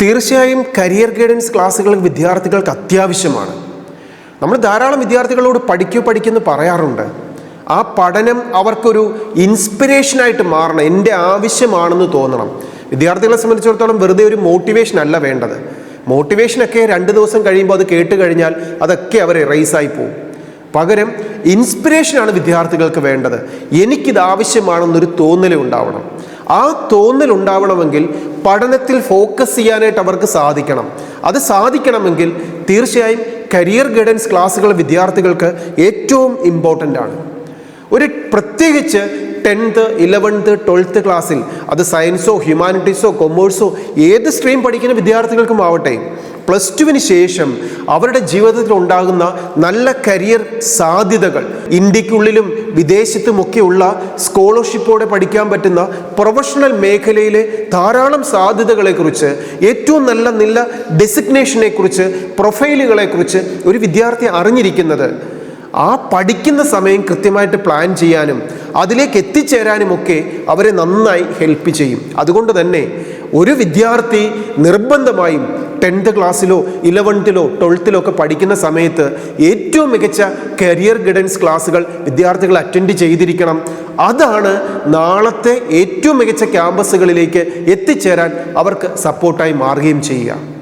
തീർച്ചയായും career guidance ക്ലാസ്സുകൾ വിദ്യാർത്ഥികൾക്ക് അത്യാവശ്യമാണ്. നമ്മൾ ധാരാളം വിദ്യാർത്ഥികളോട് പഠിക്കുമെന്ന് പറയാറുണ്ട്. ആ പഠനം അവർക്കൊരു ഇൻസ്പിറേഷനായിട്ട് മാറണം, എൻ്റെ ആവശ്യമാണെന്ന് തോന്നണം. വിദ്യാർത്ഥികളെ സംബന്ധിച്ചിടത്തോളം വെറുതെ ഒരു മോട്ടിവേഷൻ അല്ല വേണ്ടത്. മോട്ടിവേഷനൊക്കെ 2 ദിവസം കഴിയുമ്പോൾ അത് കേട്ട് കഴിഞ്ഞാൽ അതൊക്കെ അവർ എറൈസായി പോകും. പകരം ഇൻസ്പിറേഷനാണ് വിദ്യാർത്ഥികൾക്ക് വേണ്ടത്. എനിക്കിത് ആവശ്യമാണെന്നൊരു തോന്നൽ ഉണ്ടാവണം. ആ തോന്നൽ ഉണ്ടാവണമെങ്കിൽ പഠനത്തിൽ ഫോക്കസ് ചെയ്യാനായിട്ട് അവർക്ക് സാധിക്കണം. അത് സാധിക്കണമെങ്കിൽ തീർച്ചയായും കരിയർ ഗൈഡൻസ് ക്ലാസ്സുകൾ വിദ്യാർത്ഥികൾക്ക് ഏറ്റവും ഇമ്പോർട്ടൻ്റ് ആണ്. പ്രത്യേകിച്ച് 10th, 11th, 12th ക്ലാസ്സിൽ അത് സയൻസോ ഹ്യൂമാനിറ്റീസോ കൊമേഴ്സോ ഏത് സ്ട്രീം പഠിക്കുന്ന വിദ്യാർത്ഥികൾക്കും ആവട്ടെ, +2 ശേഷം അവരുടെ ജീവിതത്തിൽ ഉണ്ടാകുന്ന നല്ല കരിയർ സാധ്യതകൾ, ഇന്ത്യക്കുള്ളിലും വിദേശത്തുമൊക്കെയുള്ള സ്കോളർഷിപ്പോടെ പഠിക്കാൻ പറ്റുന്ന പ്രൊഫഷണൽ മേഖലയിലെ ധാരാളം സാധ്യതകളെക്കുറിച്ച്, ഏറ്റവും നല്ല ഡെസിഗ്നേഷനെക്കുറിച്ച്, പ്രൊഫൈലുകളെക്കുറിച്ച് ഒരു വിദ്യാർത്ഥി അറിഞ്ഞിരിക്കുന്നത് ആ പഠിക്കുന്ന സമയം കൃത്യമായിട്ട് പ്ലാൻ ചെയ്യാനും അതിലേക്ക് എത്തിച്ചേരാനുമൊക്കെ അവരെ നന്നായി ഹെൽപ്പ് ചെയ്യും. അതുകൊണ്ട് തന്നെ ഒരു വിദ്യാർത്ഥി നിർബന്ധമായും 10th ക്ലാസ്സിലോ 11th-ലോ 12th-ലോ ഒക്കെ പഠിക്കുന്ന സമയത്ത് ഏറ്റവും മികച്ച കരിയർ ഗൈഡൻസ് ക്ലാസ്സുകൾ വിദ്യാർത്ഥികൾ അറ്റൻഡ് ചെയ്തിരിക്കണം. അതാണ് നാളത്തെ ഏറ്റവും മികച്ച ക്യാമ്പസുകളിലേക്ക് എത്തിച്ചേരാൻ അവർക്ക് സപ്പോർട്ടായി മാറുകയും ചെയ്യുക.